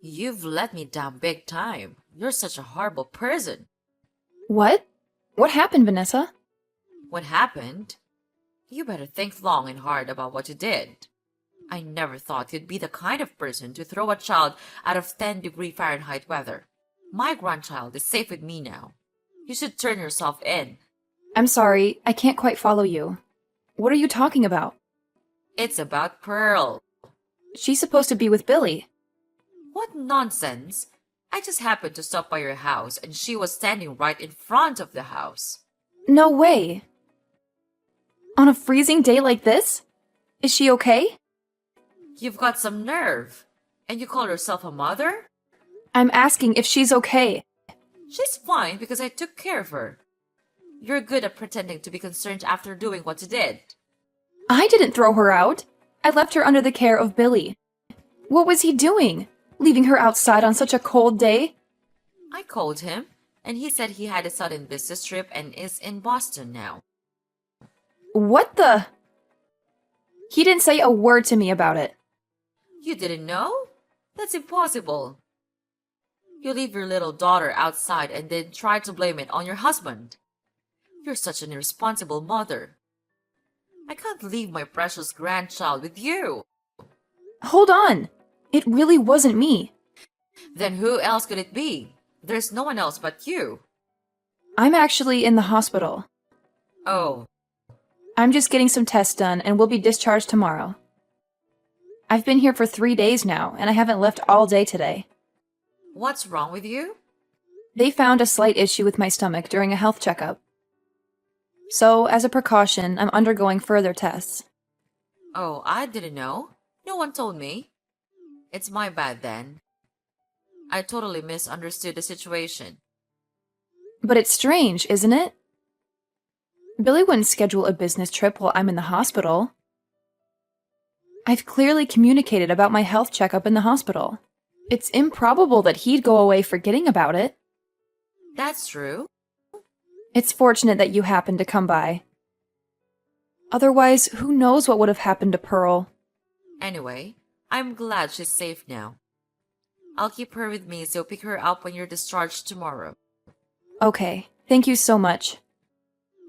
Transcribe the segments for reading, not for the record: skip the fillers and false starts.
You've let me down big time. You're such a horrible person. What? What happened, Vanessa? What happened? You better think long and hard about what you did. I never thought you'd be the kind of person to throw a child out of 10-degree Fahrenheit weather. My grandchild is safe with me now. You should turn yourself in. I'm sorry, I can't quite follow you. What are you talking about? It's about Pearl. She's supposed to be with Billy. What nonsense! I just happened to stop by your house and she was standing right in front of the house. No way. On a freezing day like this? Is she okay? You've got some nerve. And you call yourself a mother? I'm asking if she's okay. She's fine because I took care of her. You're good at pretending to be concerned after doing what you did. I didn't throw her out. I left her under the care of Billy. What was he doing? Leaving her outside on such a cold day? I called him, and he said he had a sudden business trip and is in Boston now. What the? He didn't say a word to me about it. You didn't know? That's impossible. You leave your little daughter outside and then try to blame it on your husband. You're such an irresponsible mother. I can't leave my precious grandchild with you. Hold on. It really wasn't me. Then who else could it be? There's no one else but you. I'm actually in the hospital. Oh, I'm just getting some tests done and will be discharged tomorrow. I've been here for 3 days now, and I haven't left all day today. what's wrong with you? They found a slight issue with my stomach during a health checkup. So, as a precaution, I'm undergoing further tests. Oh, I didn't know. No one told me. It's my bad then. I totally misunderstood the situation. But it's strange, isn't it? Billy wouldn't schedule a business trip while I'm in the hospital. I've clearly communicated about my health checkup in the hospital. It's improbable that he'd go away forgetting about it. That's true. It's fortunate that you happened to come by. Otherwise, who knows what would have happened to Pearl? Anyway, I'm glad she's safe now. I'll keep her with me so pick her up when you're discharged tomorrow. Okay, thank you so much.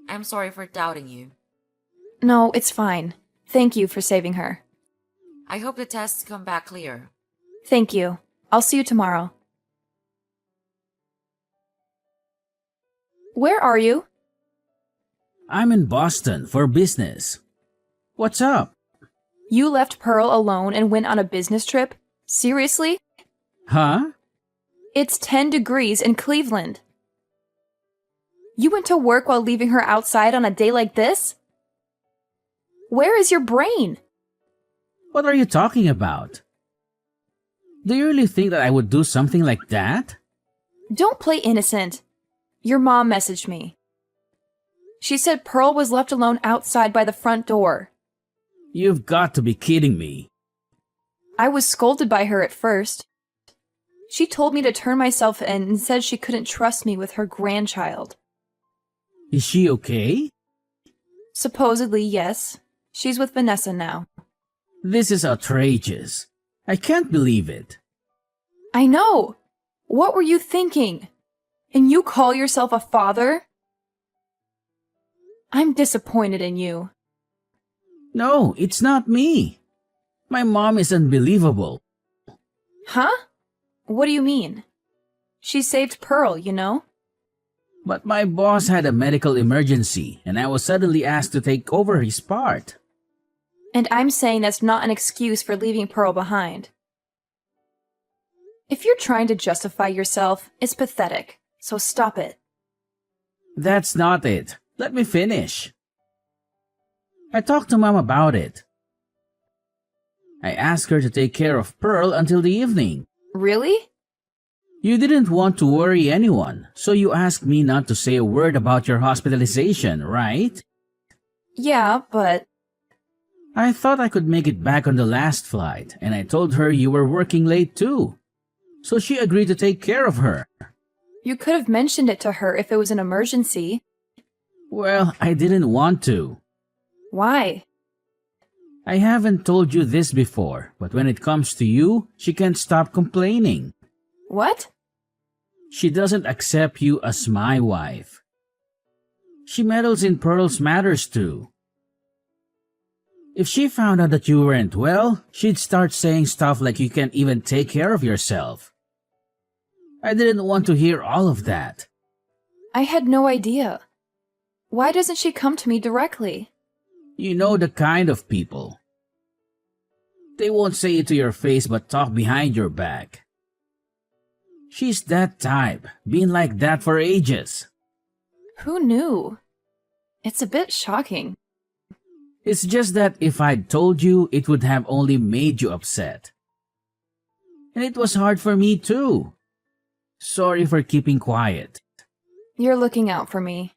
I'm sorry for doubting you. No, it's fine. Thank you for saving her. I hope the tests come back clear. Thank you. I'll see you tomorrow. Where are you? I'm in Boston for business. What's up? You left Pearl alone and went on a business trip? Seriously? Huh? It's 10 degrees in Cleveland. You went to work while leaving her outside on a day like this? Where is your brain? What are you talking about? Do you really think that I would do something like that? Don't play innocent. Your mom messaged me. She said Pearl was left alone outside by the front door. You've got to be kidding me. I was scolded by her at first. She told me to turn myself in and said she couldn't trust me with her grandchild. Is she okay? Supposedly, yes. She's with Vanessa now. This is outrageous. I can't believe it. I know. What were you thinking? And you call yourself a father? I'm disappointed in you. No, it's not me. My mom is unbelievable. Huh? What do you mean? She saved Pearl, you know? But my boss had a medical emergency and I was suddenly asked to take over his part. And I'm saying that's not an excuse for leaving Pearl behind. If you're trying to justify yourself, it's pathetic, so stop it. That's not it. Let me finish. I talked to Mom about it. I asked her to take care of Pearl until the evening. Really? You didn't want to worry anyone, so you asked me not to say a word about your hospitalization, right? Yeah, but... I thought I could make it back on the last flight, and I told her you were working late too. So she agreed to take care of her. You could have mentioned it to her if it was an emergency. Well, I didn't want to. Why? I haven't told you this before, but when it comes to you, she can't stop complaining. What? She doesn't accept you as my wife. She meddles in Pearl's matters too. If she found out that you weren't well, she'd start saying stuff like you can't even take care of yourself. I didn't want to hear all of that. I had no idea. Why doesn't she come to me directly? You know the kind of people. They won't say it to your face but talk behind your back. She's that type, been like that for ages. Who knew? It's a bit shocking. It's just that if I'd told you, it would have only made you upset. And it was hard for me too. Sorry for keeping quiet. You're looking out for me.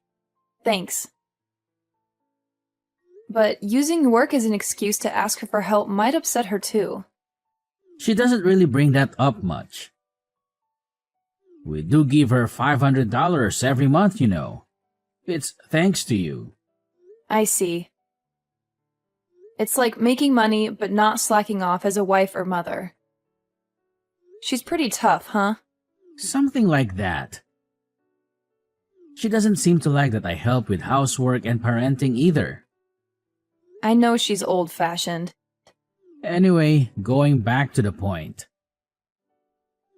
Thanks. But using work as an excuse to ask her for help might upset her too. She doesn't really bring that up much. We do give her $500 every month, you know. It's thanks to you. I see. It's like making money but not slacking off as a wife or mother. She's pretty tough, huh? Something like that. She doesn't seem to like that I help with housework and parenting either. I know she's old-fashioned. Anyway, going back to the point.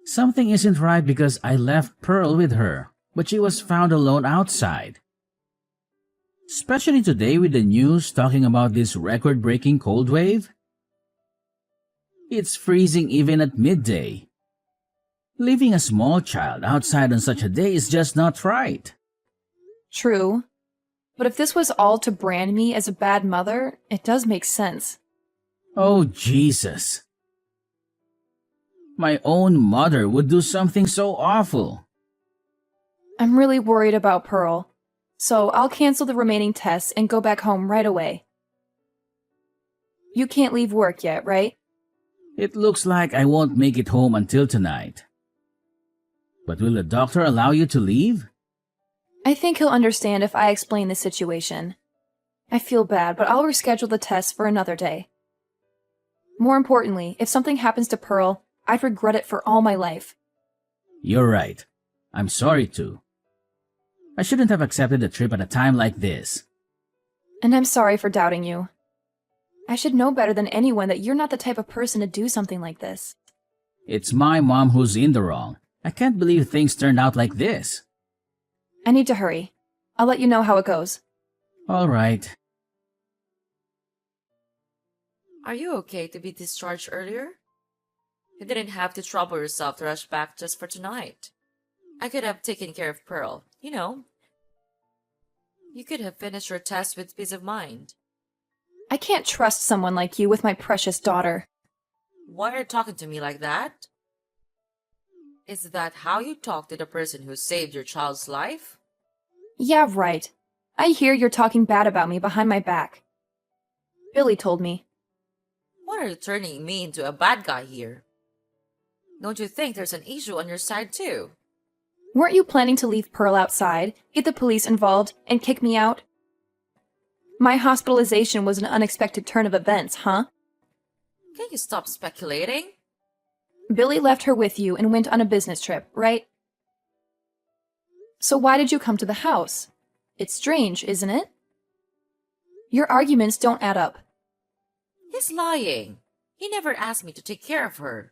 Something isn't right because I left Pearl with her, but she was found alone outside. Especially today with the news talking about this record-breaking cold wave. It's freezing even at midday. Leaving a small child outside on such a day is just not right. True. But if this was all to brand me as a bad mother, it does make sense. Oh, Jesus. My own mother would do something so awful. I'm really worried about Pearl, so I'll cancel the remaining tests and go back home right away. You can't leave work yet, right? It looks like I won't make it home until tonight. But will the doctor allow you to leave? I think he'll understand if I explain the situation. I feel bad, but I'll reschedule the tests for another day. More importantly, if something happens to Pearl, I'd regret it for all my life. You're right. I'm sorry too. I shouldn't have accepted the trip at a time like this. And I'm sorry for doubting you. I should know better than anyone that you're not the type of person to do something like this. It's my mom who's in the wrong. I can't believe things turned out like this. I need to hurry. I'll let you know how it goes. All right. Are you okay to be discharged earlier? You didn't have to trouble yourself to rush back just for tonight. I could have taken care of Pearl, you know. You could have finished your test with peace of mind. I can't trust someone like you with my precious daughter. Why are you talking to me like that? Is that how you talk to the person who saved your child's life? Yeah, right. I hear you're talking bad about me behind my back. Billy told me. Why are you turning me into a bad guy here? Don't you think there's an issue on your side too? Weren't you planning to leave Pearl outside, get the police involved, and kick me out? My hospitalization was an unexpected turn of events, huh? Can you stop speculating? Billy left her with you and went on a business trip, right? So why did you come to the house? It's strange, isn't it? Your arguments don't add up. He's lying. He never asked me to take care of her.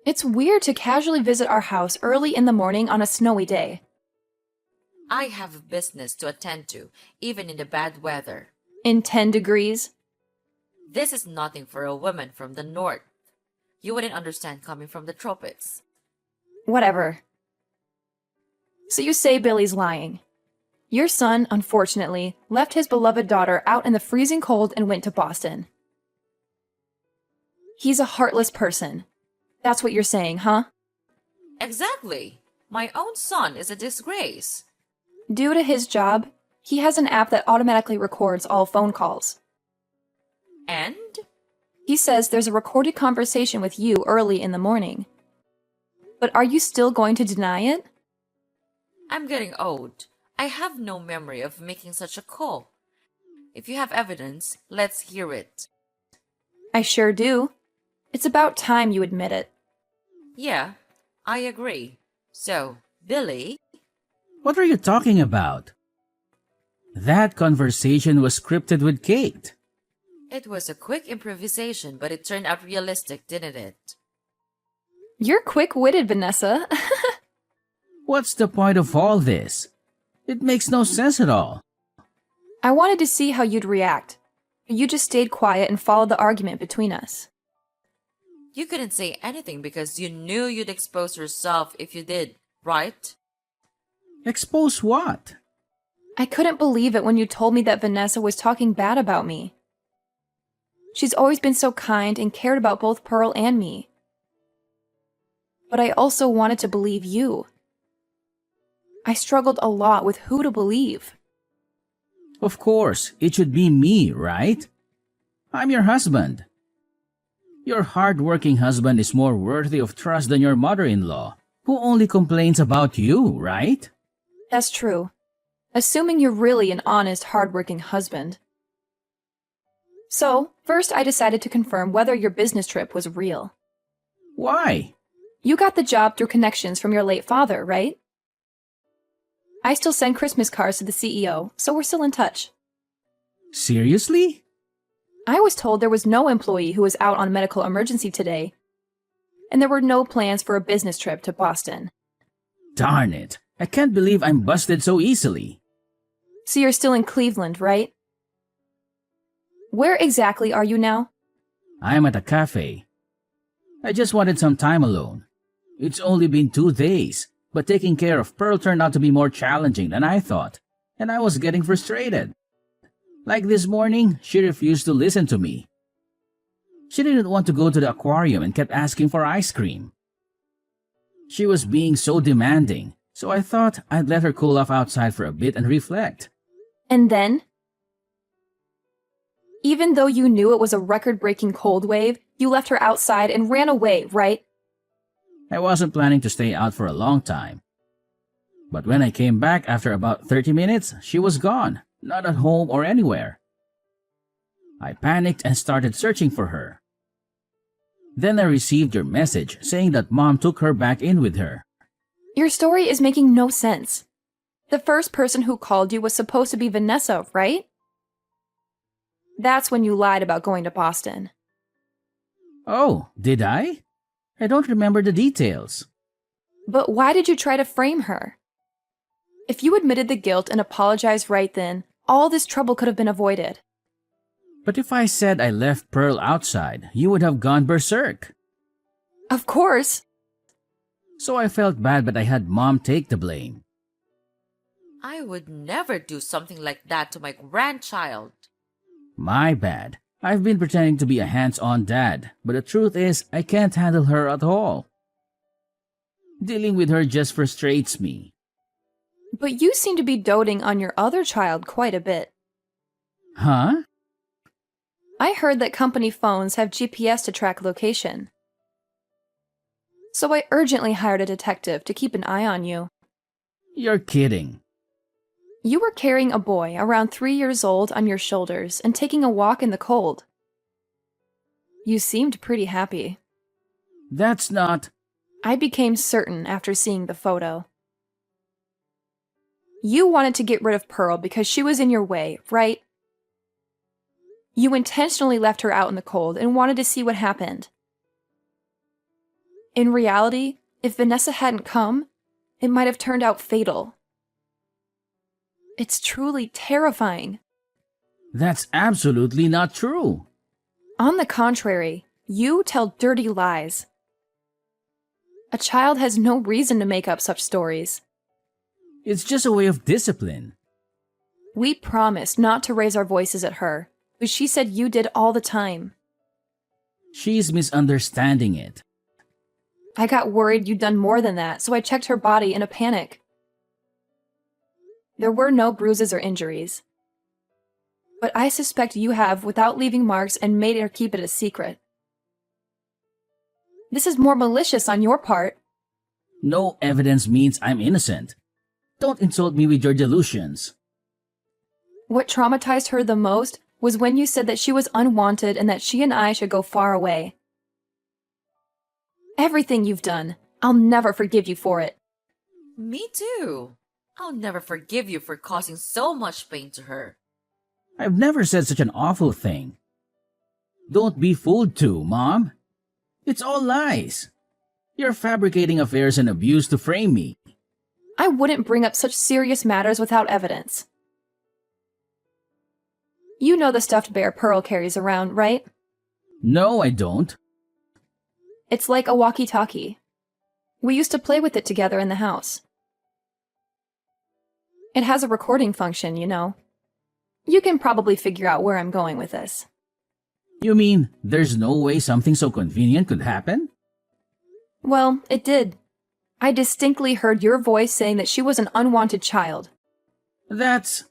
It's weird to casually visit our house early in the morning on a snowy day. I have business to attend to, even in the bad weather. In 10 degrees? This is nothing for a woman from the north. You wouldn't understand coming from the tropics. Whatever. So you say Billy's lying. Your son, unfortunately, left his beloved daughter out in the freezing cold and went to Boston. He's a heartless person. That's what you're saying, huh? Exactly. My own son is a disgrace. Due to his job, he has an app that automatically records all phone calls. And? He says there's a recorded conversation with you early in the morning. But are you still going to deny it? I'm getting old. I have no memory of making such a call. If you have evidence, let's hear it. I sure do. It's about time you admit it. Yeah, I agree. So, Billy, What are you talking about? That conversation was scripted with Kate. it was a quick improvisation, but it turned out realistic, didn't it? You're quick-witted, Vanessa. What's the point of all this? It makes no sense at all. I wanted to see how you'd react. You just stayed quiet and followed the argument between us. You couldn't say anything because you knew you'd expose yourself if you did, right? Expose what? I couldn't believe it when you told me that Vanessa was talking bad about me. She's always been so kind and cared about both Pearl and me. But I also wanted to believe you. I struggled a lot with who to believe. Of course, it should be me, right? I'm your husband. Your hard-working husband is more worthy of trust than your mother-in-law, who only complains about you, right? That's true. Assuming you're really an honest, hardworking husband. So, first I decided to confirm whether your business trip was real. Why? You got the job through connections from your late father, right? I still send Christmas cards to the CEO, so we're still in touch. Seriously? I was told there was no employee who was out on medical emergency today, and there were no plans for a business trip to Boston. Darn it. I can't believe I'm busted so easily. So you're still in Cleveland, right? Where exactly are you now? I'm at a cafe. I just wanted some time alone. It's only been 2 days, but taking care of Pearl turned out to be more challenging than I thought, and I was getting frustrated. Like this morning, she refused to listen to me. She didn't want to go to the aquarium and kept asking for ice cream. She was being so demanding, so I thought I'd let her cool off outside for a bit and reflect. And then? Even though you knew it was a record-breaking cold wave, you left her outside and ran away, right? I wasn't planning to stay out for a long time. But when I came back after about 30 minutes, she was gone, not at home or anywhere. I panicked and started searching for her. Then I received your message saying that Mom took her back in with her. Your story is making no sense. The first person who called you was supposed to be Vanessa, right? That's when you lied about going to Boston. Oh, did I? I don't remember the details. But why did you try to frame her? If you admitted the guilt and apologized right then, all this trouble could have been avoided. But if I said I left Pearl outside, you would have gone berserk. Of course. So I felt bad, but I had Mom take the blame. I would never do something like that to my grandchild. My bad. I've been pretending to be a hands-on dad, but the truth is I can't handle her at all. Dealing with her just frustrates me. But you seem to be doting on your other child quite a bit. Huh? I heard that company phones have GPS to track location. So I urgently hired a detective to keep an eye on you. You're kidding. You were carrying a boy around 3 years old on your shoulders and taking a walk in the cold. You seemed pretty happy. That's not... I became certain after seeing the photo. You wanted to get rid of Pearl because she was in your way, right? You intentionally left her out in the cold and wanted to see what happened. In reality, if Vanessa hadn't come, it might have turned out fatal. It's truly terrifying. That's absolutely not true. On the contrary, you tell dirty lies. A child has no reason to make up such stories. It's just a way of discipline. We promised not to raise our voices at her, but she said you did all the time. She's misunderstanding it. I got worried you'd done more than that, so I checked her body in a panic. There were no bruises or injuries. But I suspect you have without leaving marks and made her keep it a secret. This is more malicious on your part. No evidence means I'm innocent. Don't insult me with your delusions. What traumatized her the most was when you said that she was unwanted and that she and I should go far away. Everything you've done, I'll never forgive you for it. Me too. I'll never forgive you for causing so much pain to her. I've never said such an awful thing. Don't be fooled too, Mom. It's all lies. You're fabricating affairs and abuse to frame me. I wouldn't bring up such serious matters without evidence. You know the stuffed bear Pearl carries around, right? No, I don't. It's like a walkie-talkie. We used to play with it together in the house. It has a recording function, you know. You can probably figure out where I'm going with this. You mean there's no way something so convenient could happen? Well, it did. I distinctly heard your voice saying that she was an unwanted child. That's...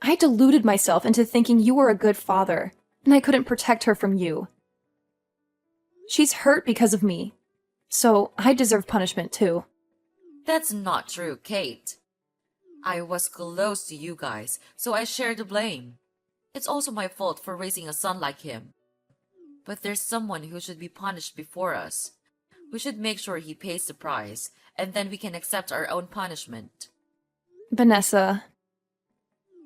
I deluded myself into thinking you were a good father, and I couldn't protect her from you. She's hurt because of me, so I deserve punishment too. That's not true, Kate. I was close to you guys, so I share the blame. It's also my fault for raising a son like him. But there's someone who should be punished before us. We should make sure he pays the price, and then we can accept our own punishment. Vanessa.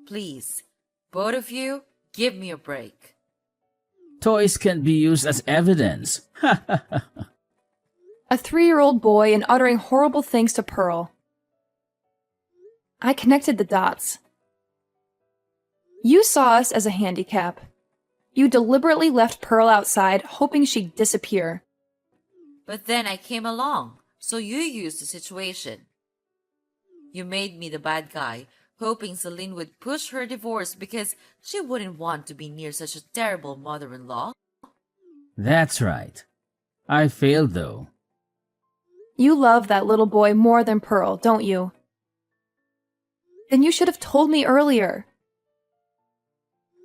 Please, both of you, give me a break. Toys can be used as evidence. A 3-year-old boy and uttering horrible things to Pearl. I connected the dots. You saw us as a handicap. You deliberately left Pearl outside, hoping she'd disappear. But then I came along, so you used the situation. You made me the bad guy, hoping Celine would push her divorce because she wouldn't want to be near such a terrible mother-in-law. That's right. I failed though. You love that little boy more than Pearl, don't you? Then you should have told me earlier.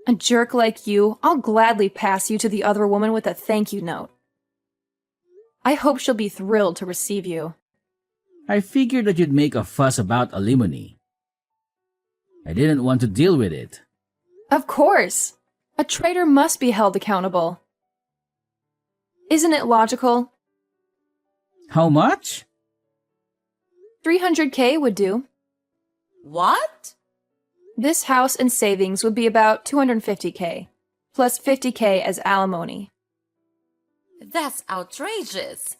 A jerk like you, I'll gladly pass you to the other woman with a thank you note. I hope she'll be thrilled to receive you. I figured that you'd make a fuss about alimony. I didn't want to deal with it. Of course! A traitor must be held accountable. Isn't it logical? How much? 300K would do. What? This house and savings would be about 250K, plus 50K as alimony. That's outrageous.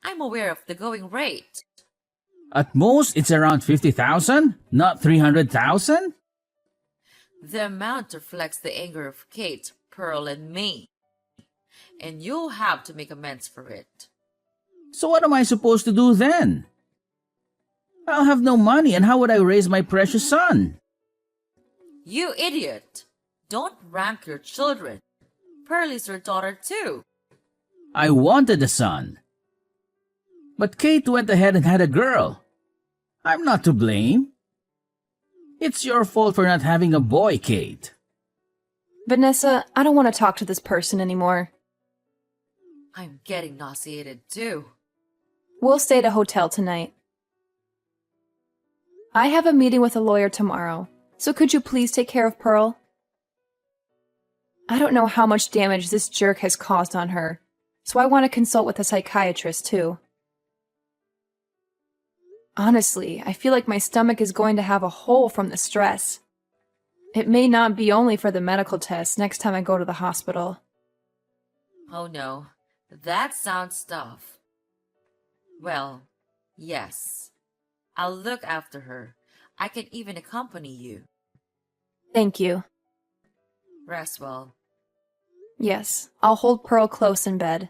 I'm aware of the going rate. At most, it's around 50,000, not 300,000? The amount reflects the anger of Kate, Pearl, and me. And you'll have to make amends for it. So what am I supposed to do then? I'll have no money, and how would I raise my precious son? You idiot! Don't rank your children. Pearl is your daughter too. I wanted a son. But Kate went ahead and had a girl. I'm not to blame. It's your fault for not having a boy, Kate. Vanessa, I don't want to talk to this person anymore. I'm getting nauseated too. We'll stay at a hotel tonight. I have a meeting with a lawyer tomorrow, so could you please take care of Pearl? I don't know how much damage this jerk has caused on her, so I want to consult with a psychiatrist too. Honestly, I feel like my stomach is going to have a hole from the stress. It may not be only for the medical test next time I go to the hospital. Oh no, that sounds tough. Well, yes. I'll look after her. I can even accompany you. Thank you. Rest well. Yes, I'll hold Pearl close in bed.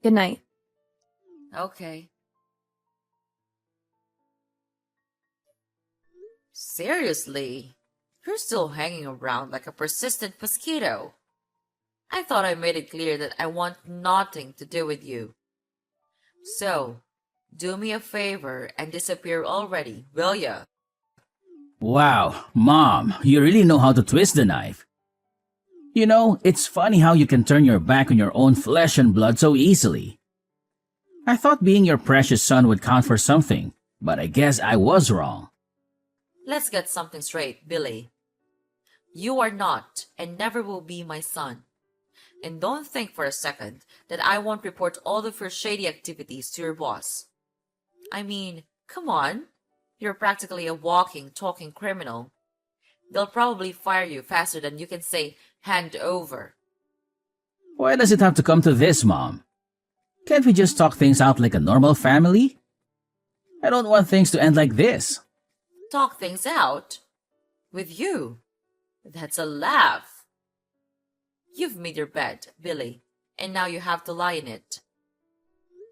Good night. Okay. Seriously? You're still hanging around like a persistent mosquito. I thought I made it clear that I want nothing to do with you. So, do me a favor and disappear already, will ya? Wow, Mom, you really know how to twist the knife. You know, it's funny how you can turn your back on your own flesh and blood so easily. I thought being your precious son would count for something, but I guess I was wrong. Let's get something straight, Billy. You are not and never will be my son. And don't think for a second that I won't report all of your shady activities to your boss. I mean, come on. You're practically a walking, talking criminal. They'll probably fire you faster than you can say, hand over. Why does it have to come to this, Mom? Can't we just talk things out like a normal family? I don't want things to end like this. Talk things out? With you? That's a laugh. You've made your bed, Billy, and now you have to lie in it.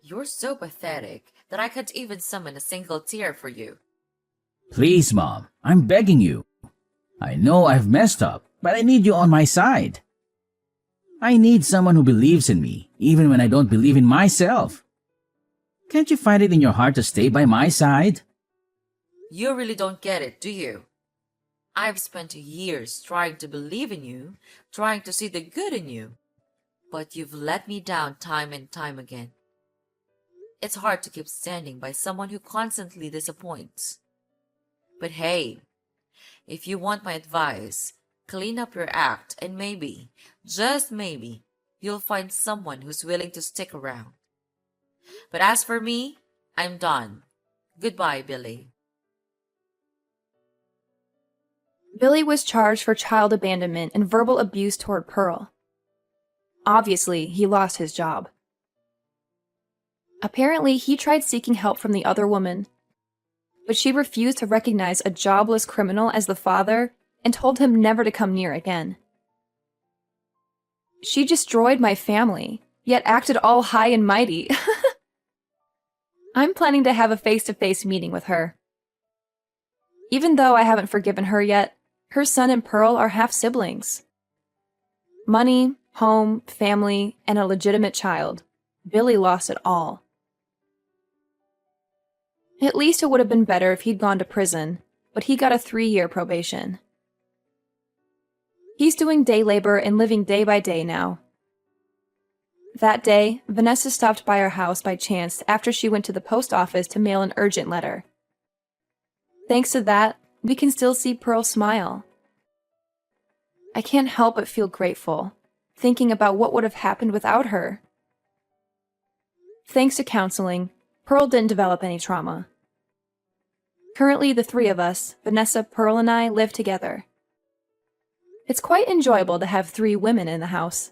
You're so pathetic that I can't even summon a single tear for you. Please, Mom, I'm begging you. I know I've messed up, but I need you on my side. I need someone who believes in me, even when I don't believe in myself. Can't you find it in your heart to stay by my side? You really don't get it, do you? I've spent years trying to believe in you, trying to see the good in you, but you've let me down time and time again. It's hard to keep standing by someone who constantly disappoints. But hey, if you want my advice, clean up your act and maybe, just maybe, you'll find someone who's willing to stick around. But as for me, I'm done. Goodbye, Billy. Billy was charged for child abandonment and verbal abuse toward Pearl. Obviously, he lost his job. Apparently, he tried seeking help from the other woman, but she refused to recognize a jobless criminal as the father and told him never to come near again. She destroyed my family, yet acted all high and mighty. I'm planning to have a face-to-face meeting with her. Even though I haven't forgiven her yet, her son and Pearl are half-siblings. Money, home, family, and a legitimate child. Billy lost it all. At least it would have been better if he'd gone to prison, but he got a 3-year probation. He's doing day labor and living day by day now. That day, Vanessa stopped by our house by chance after she went to the post office to mail an urgent letter. Thanks to that, we can still see Pearl smile. I can't help but feel grateful, thinking about what would have happened without her. Thanks to counseling, Pearl didn't develop any trauma. Currently, the 3 of us, Vanessa, Pearl, and I, live together. It's quite enjoyable to have 3 women in the house.